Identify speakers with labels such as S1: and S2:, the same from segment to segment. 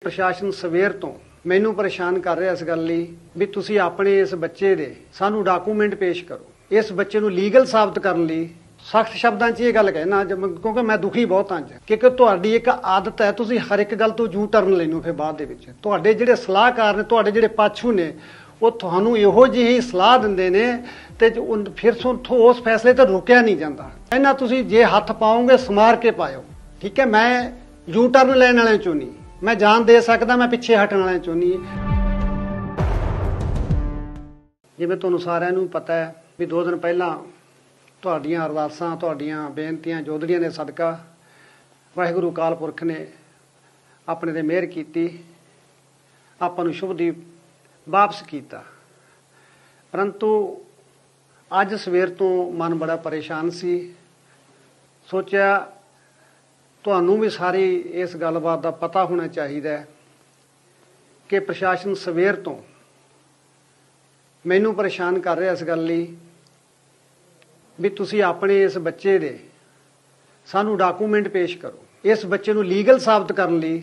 S1: ਪ੍ਰਸ਼ਾਸਨ ਸਵੇਰ ਤੋਂ ਮੈਨੂੰ ਪਰੇਸ਼ਾਨ ਕਰ ਰਿਹਾ ਇਸ ਗੱਲ ਲਈ ਵੀ ਤੁਸੀਂ ਆਪਣੇ ਇਸ ਬੱਚੇ ਦੇ ਸਾਨੂੰ ਡਾਕੂਮੈਂਟ ਪੇਸ਼ ਕਰੋ। ਇਸ ਬੱਚੇ ਨੂੰ ਲੀਗਲ ਸਾਬਤ ਕਰਨ ਲਈ ਸਖਤ ਸ਼ਬਦਾਂ 'ਚ ਇਹ ਗੱਲ ਕਹਿਣਾ ਕਿਉਂਕਿ ਮੈਂ ਦੁਖੀ ਬਹੁਤ ਹਾਂ ਕਿਉਂਕਿ ਤੁਹਾਡੀ ਇੱਕ ਆਦਤ ਹੈ, ਤੁਸੀਂ ਹਰ ਇੱਕ ਗੱਲ ਤੋਂ ਯੂ ਟਰਨ ਲੈਣੋ ਫਿਰ ਬਾਅਦ ਦੇ ਵਿੱਚ। ਤੁਹਾਡੇ ਜਿਹੜੇ ਸਲਾਹਕਾਰ ਨੇ, ਤੁਹਾਡੇ ਜਿਹੜੇ ਪਾਛੂ ਨੇ, ਉਹ ਤੁਹਾਨੂੰ ਇਹੋ ਜਿਹੀ ਸਲਾਹ ਦਿੰਦੇ ਨੇ ਤੇ ਫਿਰ ਉੱਥੋਂ ਉਸ ਫੈਸਲੇ ਤੇ ਰੁਕਿਆ ਨਹੀਂ ਜਾਂਦਾ। ਇਹਨਾਂ ਤੁਸੀਂ ਜੇ ਹੱਥ ਪਾਓਗੇ ਸਮਾਰ ਕੇ ਪਾਇਓ, ਠੀਕ ਹੈ। ਮੈਂ ਯੂ ਟਰਨ ਲੈਣ ਵਾਲਿਆਂ ਚੋਂ ਨਹੀਂ, ਮੈਂ ਜਾਨ ਦੇ ਸਕਦਾ, ਮੈਂ ਪਿੱਛੇ ਹਟਣ ਵਾਲਿਆਂ ਚੋਂ ਨਹੀਂ। ਜਿਵੇਂ ਤੁਹਾਨੂੰ ਸਾਰਿਆਂ ਨੂੰ ਪਤਾ ਹੈ ਵੀ 2 ਦਿਨ ਪਹਿਲਾਂ ਤੁਹਾਡੀਆਂ ਅਰਦਾਸਾਂ, ਤੁਹਾਡੀਆਂ ਬੇਨਤੀਆਂ, ਜੋਦੜੀਆਂ ਦੇ ਸਦਕਾ ਵਾਹਿਗੁਰੂ ਅਕਾਲ ਪੁਰਖ ਨੇ ਆਪਣੇ ਤੇ ਮਿਹਰ ਕੀਤੀ, ਆਪਾਂ ਨੂੰ ਸ਼ੁਭਦੀਪ ਵਾਪਸ ਕੀਤਾ। ਪਰੰਤੂ ਅੱਜ ਸਵੇਰ ਤੋਂ ਮਨ ਬੜਾ ਪਰੇਸ਼ਾਨ ਸੀ। ਸੋਚਿਆ ਤੁਹਾਨੂੰ ਵੀ ਸਾਰੀ ਇਸ ਗੱਲਬਾਤ ਦਾ ਪਤਾ ਹੋਣਾ ਚਾਹੀਦਾ ਕਿ ਪ੍ਰਸ਼ਾਸਨ ਸਵੇਰ ਤੋਂ ਮੈਨੂੰ ਪਰੇਸ਼ਾਨ ਕਰ ਰਿਹਾ ਇਸ ਗੱਲ ਲਈ ਵੀ ਤੁਸੀਂ ਆਪਣੇ ਇਸ ਬੱਚੇ ਦੇ ਸਾਨੂੰ ਡਾਕੂਮੈਂਟ ਪੇਸ਼ ਕਰੋ। ਇਸ ਬੱਚੇ ਨੂੰ ਲੀਗਲ ਸਾਬਤ ਕਰਨ ਲਈ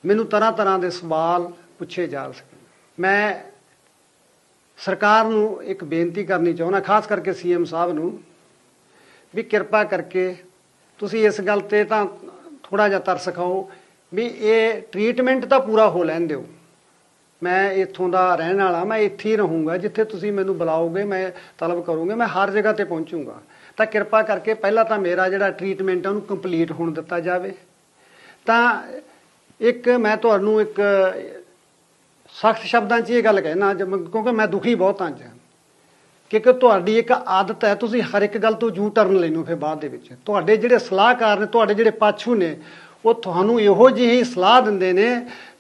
S1: ਮੈਨੂੰ ਤਰ੍ਹਾਂ ਦੇ ਸਵਾਲ ਪੁੱਛੇ ਜਾ ਸਕਣ। ਮੈਂ ਸਰਕਾਰ ਨੂੰ ਇੱਕ ਬੇਨਤੀ ਕਰਨੀ ਚਾਹੁੰਦਾ, ਖਾਸ ਕਰਕੇ ਸੀਐਮ ਸਾਹਿਬ ਨੂੰ, ਵੀ ਕਿਰਪਾ ਕਰਕੇ ਤੁਸੀਂ ਇਸ ਗੱਲ ਤੇ ਤਾਂ ਥੋੜ੍ਹਾ ਜਿਹਾ ਤਰਸ ਖਾਓ ਵੀ ਇਹ ਟ੍ਰੀਟਮੈਂਟ ਤਾਂ ਪੂਰਾ ਹੋ ਲੈਣ ਦਿਓ। ਮੈਂ ਇੱਥੋਂ ਦਾ ਰਹਿਣ ਵਾਲਾ, ਮੈਂ ਇੱਥੇ ਹੀ ਰਹੂੰਗਾ। ਜਿੱਥੇ ਤੁਸੀਂ ਮੈਨੂੰ ਬੁਲਾਓਗੇ, ਮੈਂ ਤਲਬ ਕਰੂੰਗਾ, ਮੈਂ ਹਰ ਜਗ੍ਹਾ ਤੇ ਪਹੁੰਚੂੰਗਾ। ਤਾਂ ਕਿਰਪਾ ਕਰਕੇ ਪਹਿਲਾਂ ਤਾਂ ਮੇਰਾ ਜਿਹੜਾ ਟ੍ਰੀਟਮੈਂਟ ਹੈ ਉਹਨੂੰ ਕੰਪਲੀਟ ਹੋਣ ਦਿੱਤਾ ਜਾਵੇ। ਤਾਂ ਮੈਂ ਤੁਹਾਨੂੰ ਇੱਕ ਸਖਤ ਸ਼ਬਦਾਂ 'ਚ ਇਹ ਗੱਲ ਕਹਿਣਾ ਕਿਉਂਕਿ ਮੈਂ ਦੁਖੀ ਬਹੁਤ ਹਾਂ ਕਿਉਂਕਿ ਤੁਹਾਡੀ ਇੱਕ ਆਦਤ ਹੈ, ਤੁਸੀਂ ਹਰ ਇੱਕ ਗੱਲ ਤੋਂ ਯੂ ਟਰਨ ਲੈਣੋ ਫਿਰ ਬਾਅਦ ਦੇ ਵਿੱਚ। ਤੁਹਾਡੇ ਜਿਹੜੇ ਸਲਾਹਕਾਰ ਨੇ, ਤੁਹਾਡੇ ਜਿਹੜੇ ਪਾਛੂ ਨੇ, ਉਹ ਤੁਹਾਨੂੰ ਇਹੋ ਜਿਹੀ ਸਲਾਹ ਦਿੰਦੇ ਨੇ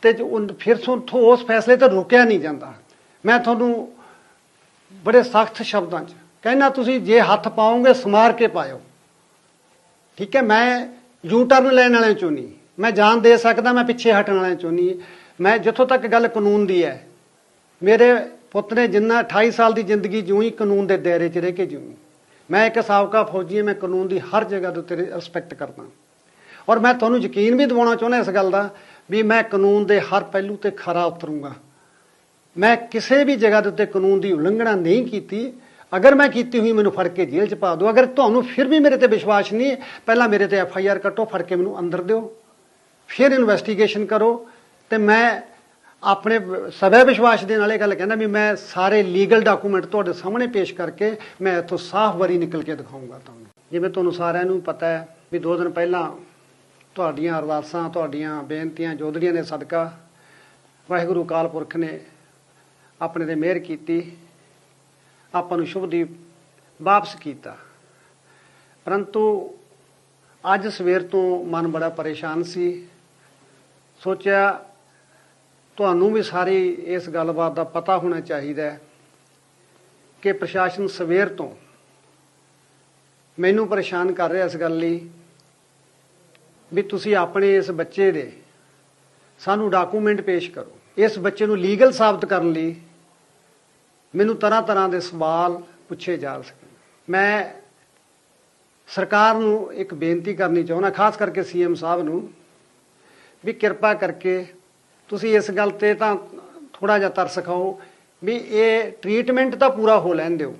S1: ਤੇ ਫਿਰ ਉੱਥੋਂ ਉਸ ਫੈਸਲੇ ਤੇ ਰੁਕਿਆ ਨਹੀਂ ਜਾਂਦਾ। ਮੈਂ ਤੁਹਾਨੂੰ ਬੜੇ ਸਖਤ ਸ਼ਬਦਾਂ 'ਚ ਕਹਿਣਾ, ਤੁਸੀਂ ਜੇ ਹੱਥ ਪਾਓਗੇ ਸਮਾਰ ਕੇ ਪਾਇਓ, ਠੀਕ ਹੈ। ਮੈਂ ਯੂ ਟਰਨ ਲੈਣ ਵਾਲਿਆਂ ਚੋਂ ਨਹੀਂ, ਮੈਂ ਜਾਨ ਦੇ ਸਕਦਾ, ਮੈਂ ਪਿੱਛੇ ਹਟਣ ਵਾਲਿਆਂ ਚੋਂ ਨਹੀਂ। ਮੈਂ ਜਿੱਥੋਂ ਤੱਕ ਗੱਲ ਕਾਨੂੰਨ ਦੀ ਹੈ, ਮੇਰੇ ਪੁੱਤ ਨੇ ਜਿੰਨਾ 28 ਸਾਲ ਦੀ ਜ਼ਿੰਦਗੀ ਜਿਉਂ ਹੀ ਕਾਨੂੰਨ ਦੇ ਦਾਇਰੇ 'ਚ ਰਹਿ ਕੇ ਜਿਉਂ। ਮੈਂ ਇੱਕ ਸਾਬਕਾ ਫੌਜੀ ਹਾਂ, ਮੈਂ ਕਾਨੂੰਨ ਦੀ ਹਰ ਜਗ੍ਹਾ ਦੇ ਉੱਤੇ ਰਿਸਪੈਕਟ ਕਰਦਾ। ਔਰ ਮੈਂ ਤੁਹਾਨੂੰ ਯਕੀਨ ਵੀ ਦਿਵਾਉਣਾ ਚਾਹੁੰਦਾ ਇਸ ਗੱਲ ਦਾ ਵੀ ਮੈਂ ਕਾਨੂੰਨ ਦੇ ਹਰ ਪਹਿਲੂ ਤੇ ਖਰਾ ਉਤਰੂੰਗਾ। ਮੈਂ ਕਿਸੇ ਵੀ ਜਗ੍ਹਾ ਦੇ ਉੱਤੇ ਕਾਨੂੰਨ ਦੀ ਉਲੰਘਣਾ ਨਹੀਂ ਕੀਤੀ। ਅਗਰ ਮੈਂ ਕੀਤੀ ਹੋਈ ਮੈਨੂੰ ਫੜ ਕੇ ਜੇਲ੍ਹ 'ਚ ਪਾ ਦਿਓ। ਅਗਰ ਤੁਹਾਨੂੰ ਫਿਰ ਵੀ ਮੇਰੇ ਤੇ ਵਿਸ਼ਵਾਸ ਨਹੀਂ, ਪਹਿਲਾਂ ਮੇਰੇ ਤੇ FIR ਕੱਟੋ, ਫੜ ਕੇ ਮੈਨੂੰ ਅੰਦਰ ਦਿਓ, ਫਿਰ ਇਨਵੈਸਟੀਗੇਸ਼ਨ ਕਰੋ। ਤੇ ਮੈਂ ਆਪਣੇ ਸਵੈ ਵਿਸ਼ਵਾਸ ਦੇ ਨਾਲ ਇਹ ਗੱਲ ਕਹਿੰਦਾ ਵੀ ਮੈਂ ਸਾਰੇ ਲੀਗਲ ਡਾਕੂਮੈਂਟ ਤੁਹਾਡੇ ਸਾਹਮਣੇ ਪੇਸ਼ ਕਰਕੇ ਮੈਂ ਇੱਥੋਂ ਸਾਫ਼ ਵਾਰੀ ਨਿਕਲ ਕੇ ਦਿਖਾਊਂਗਾ ਤੁਹਾਨੂੰ। ਜਿਵੇਂ ਤੁਹਾਨੂੰ ਸਾਰਿਆਂ ਨੂੰ ਪਤਾ ਹੈ ਵੀ 2 ਦਿਨ ਪਹਿਲਾਂ ਤੁਹਾਡੀਆਂ ਅਰਦਾਸਾਂ, ਤੁਹਾਡੀਆਂ ਬੇਨਤੀਆਂ, ਜੋਦੜੀਆਂ ਦੇ ਸਦਕਾ ਵਾਹਿਗੁਰੂ ਅਕਾਲ ਪੁਰਖ ਨੇ ਆਪਣੇ ਤੇ ਮਿਹਰ ਕੀਤੀ, ਆਪਾਂ ਨੂੰ ਸ਼ੁਭਦੀਪ ਵਾਪਸ ਕੀਤਾ। ਪਰੰਤੂ ਅੱਜ ਸਵੇਰ ਤੋਂ ਮਨ ਬੜਾ ਪਰੇਸ਼ਾਨ ਸੀ। ਸੋਚਿਆ ਤੁਹਾਨੂੰ ਵੀ ਸਾਰੀ ਇਸ ਗੱਲਬਾਤ ਦਾ ਪਤਾ ਹੋਣਾ ਚਾਹੀਦਾ ਕਿ ਪ੍ਰਸ਼ਾਸਨ ਸਵੇਰ ਤੋਂ ਮੈਨੂੰ ਪਰੇਸ਼ਾਨ ਕਰ ਰਿਹਾ ਇਸ ਗੱਲ ਲਈ ਵੀ ਤੁਸੀਂ ਆਪਣੇ ਇਸ ਬੱਚੇ ਦੇ ਸਾਨੂੰ ਡਾਕੂਮੈਂਟ ਪੇਸ਼ ਕਰੋ। ਇਸ ਬੱਚੇ ਨੂੰ ਲੀਗਲ ਸਾਬਤ ਕਰਨ ਲਈ ਮੈਨੂੰ ਤਰ੍ਹਾਂ ਦੇ ਸਵਾਲ ਪੁੱਛੇ ਜਾ ਸਕਣ। ਮੈਂ ਸਰਕਾਰ ਨੂੰ ਇੱਕ ਬੇਨਤੀ ਕਰਨੀ ਚਾਹੁੰਦਾ, ਖਾਸ ਕਰਕੇ ਸੀਐਮ ਸਾਹਿਬ ਨੂੰ, ਵੀ ਕਿਰਪਾ ਕਰਕੇ ਤੁਸੀਂ ਇਸ ਗੱਲ ਤੇ ਤਾਂ ਥੋੜ੍ਹਾ ਜਿਹਾ ਤਰਸ ਖਾਓ ਵੀ ਇਹ ਟ੍ਰੀਟਮੈਂਟ ਤਾਂ ਪੂਰਾ ਹੋ ਲੈਣ ਦਿਓ।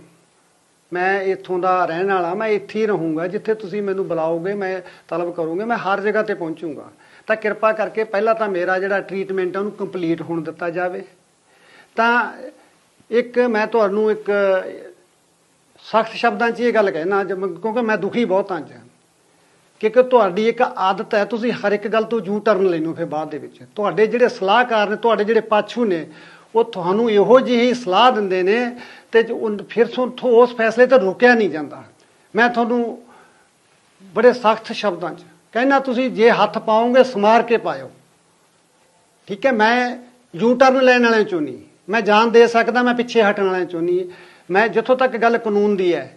S1: ਮੈਂ ਇੱਥੋਂ ਦਾ ਰਹਿਣ ਵਾਲਾ, ਮੈਂ ਇੱਥੇ ਹੀ ਰਹੂੰਗਾ। ਜਿੱਥੇ ਤੁਸੀਂ ਮੈਨੂੰ ਬੁਲਾਓਗੇ, ਮੈਂ ਤਲਬ ਕਰੂੰਗਾ, ਮੈਂ ਹਰ ਜਗ੍ਹਾ ਤੇ ਪਹੁੰਚੂੰਗਾ। ਤਾਂ ਕਿਰਪਾ ਕਰਕੇ ਪਹਿਲਾਂ ਤਾਂ ਮੇਰਾ ਜਿਹੜਾ ਟ੍ਰੀਟਮੈਂਟ ਹੈ ਉਹਨੂੰ ਕੰਪਲੀਟ ਹੋਣ ਦਿੱਤਾ ਜਾਵੇ। ਤਾਂ ਮੈਂ ਤੁਹਾਨੂੰ ਇੱਕ ਸਖਤ ਸ਼ਬਦਾਂ 'ਚ ਇਹ ਗੱਲ ਕਹਿਣਾ ਕਿਉਂਕਿ ਮੈਂ ਦੁਖੀ ਬਹੁਤ ਹਾਂ ਕਿਉਂਕਿ ਤੁਹਾਡੀ ਇੱਕ ਆਦਤ ਹੈ, ਤੁਸੀਂ ਹਰ ਇੱਕ ਗੱਲ ਤੋਂ ਯੂ ਟਰਨ ਲੈਣੋ ਫਿਰ ਬਾਅਦ ਦੇ ਵਿੱਚ। ਤੁਹਾਡੇ ਜਿਹੜੇ ਸਲਾਹਕਾਰ ਨੇ, ਤੁਹਾਡੇ ਜਿਹੜੇ ਪਾਛੂ ਨੇ, ਉਹ ਤੁਹਾਨੂੰ ਇਹੋ ਜਿਹੀ ਸਲਾਹ ਦਿੰਦੇ ਨੇ ਤੇ ਫਿਰ ਉੱਥੋਂ ਉਸ ਫੈਸਲੇ ਤੇ ਰੁਕਿਆ ਨਹੀਂ ਜਾਂਦਾ। ਮੈਂ ਤੁਹਾਨੂੰ ਬੜੇ ਸਖਤ ਸ਼ਬਦਾਂ 'ਚ ਕਹਿਣਾ, ਤੁਸੀਂ ਜੇ ਹੱਥ ਪਾਓਗੇ ਸਮਾਰ ਕੇ ਪਾਇਓ, ਠੀਕ ਹੈ। ਮੈਂ ਯੂ ਟਰਨ ਲੈਣ ਵਾਲਿਆਂ ਚੋਂ ਨਹੀਂ, ਮੈਂ ਜਾਨ ਦੇ ਸਕਦਾ, ਮੈਂ ਪਿੱਛੇ ਹਟਣ ਵਾਲਿਆਂ ਚੋਂ ਨਹੀਂ। ਮੈਂ ਜਿੱਥੋਂ ਤੱਕ ਗੱਲ ਕਾਨੂੰਨ ਦੀ ਹੈ,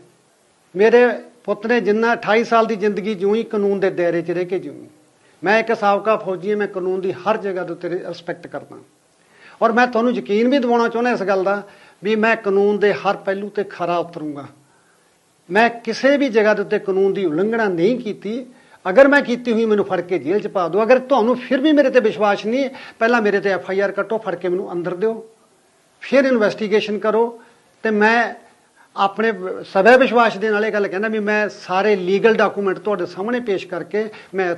S1: ਮੇਰੇ ਪੁੱਤ ਨੇ ਜਿੰਨਾ 28 ਸਾਲ ਦੀ ਜ਼ਿੰਦਗੀ ਜਿਉਂ ਹੀ ਕਾਨੂੰਨ ਦੇ ਦਾਇਰੇ 'ਚ ਰਹਿ ਕੇ ਜਿਉਂ। ਮੈਂ ਇੱਕ ਸਾਬਕਾ ਫੌਜੀ ਹਾਂ, ਮੈਂ ਕਾਨੂੰਨ ਦੀ ਹਰ ਜਗ੍ਹਾ ਦੇ ਉੱਤੇ ਰਿਸਪੈਕਟ ਕਰਦਾ। ਔਰ ਮੈਂ ਤੁਹਾਨੂੰ ਯਕੀਨ ਵੀ ਦਿਵਾਉਣਾ ਚਾਹੁੰਦਾ ਇਸ ਗੱਲ ਦਾ ਵੀ ਮੈਂ ਕਾਨੂੰਨ ਦੇ ਹਰ ਪਹਿਲੂ ਤੇ ਖਰਾ ਉਤਰੂੰਗਾ। ਮੈਂ ਕਿਸੇ ਵੀ ਜਗ੍ਹਾ ਦੇ ਉੱਤੇ ਕਾਨੂੰਨ ਦੀ ਉਲੰਘਣਾ ਨਹੀਂ ਕੀਤੀ। ਅਗਰ ਮੈਂ ਕੀਤੀ ਹੋਈ ਮੈਨੂੰ ਫੜ ਕੇ ਜੇਲ੍ਹ 'ਚ ਪਾ ਦਿਓ। ਅਗਰ ਤੁਹਾਨੂੰ ਫਿਰ ਵੀ ਮੇਰੇ ਤੇ ਵਿਸ਼ਵਾਸ ਨਹੀਂ, ਪਹਿਲਾਂ ਮੇਰੇ ਤੇ FIR ਕੱਟੋ, ਫੜ ਕੇ ਮੈਨੂੰ ਅੰਦਰ ਦਿਓ, ਫਿਰ ਇਨਵੈਸਟੀਗੇਸ਼ਨ ਕਰੋ। ਤੇ ਮੈਂ ਆਪਣੇ ਸਵੈ ਵਿਸ਼ਵਾਸ ਦੇ ਨਾਲ ਇਹ ਗੱਲ ਕਹਿੰਦਾ ਵੀ ਮੈਂ ਸਾਰੇ ਲੀਗਲ ਡਾਕੂਮੈਂਟ ਤੁਹਾਡੇ ਸਾਹਮਣੇ ਪੇਸ਼ ਕਰਕੇ ਮੈਂ